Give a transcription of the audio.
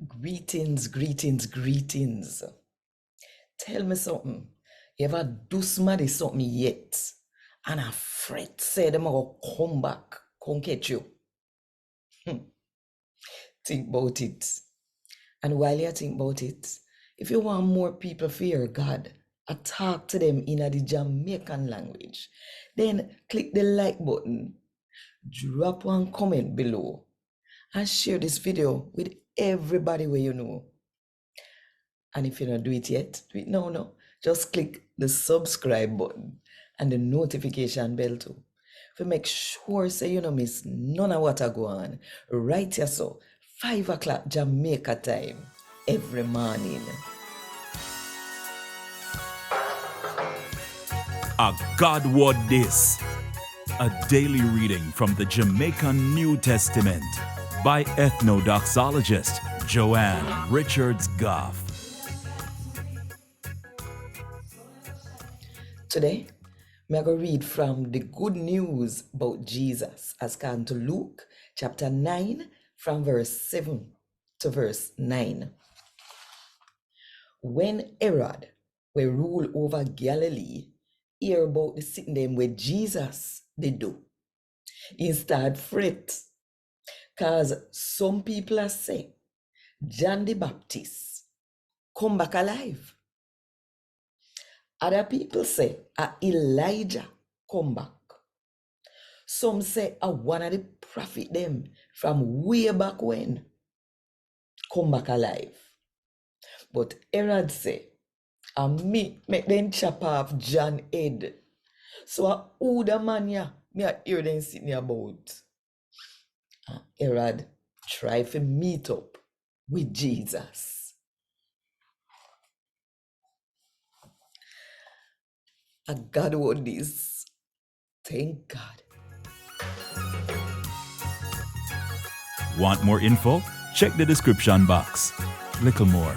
Greetings, greetings, greetings. Tell me something. You ever do somebody something yet? And a fret say them gonna come back, come catch you. Think about it. And while you think about it, if you want more people fear God, I talk to them in the Jamaican language, then click the like button, drop one comment below, and share this video with everybody where you know. And if you don't do it yet, do it now. No. Just click the subscribe button and the notification bell too. To make sure so you don't miss none of what I go on. Right here so 5 o'clock Jamaica time every morning. A God Word This, a daily reading from the Jamaican New Testament by Ethnodoxologist Joanne Richards Goffe. Today, I'm going to read from the good news about Jesus as can to Luke chapter 9 from verse 7 to verse 9. When Herod will rule over Galilee, hear about the sitting them where Jesus did do. He start fret, cause some people are say John the Baptist come back alive. Other people say Elijah come back. Some say one of the prophet them from way back when come back alive. But Herod say, me make them chop off John head. So who the man ya me a hear them sitting about. Herod try to meet up with Jesus. And God won this. Thank God. Want more info? Check the description box. Little more.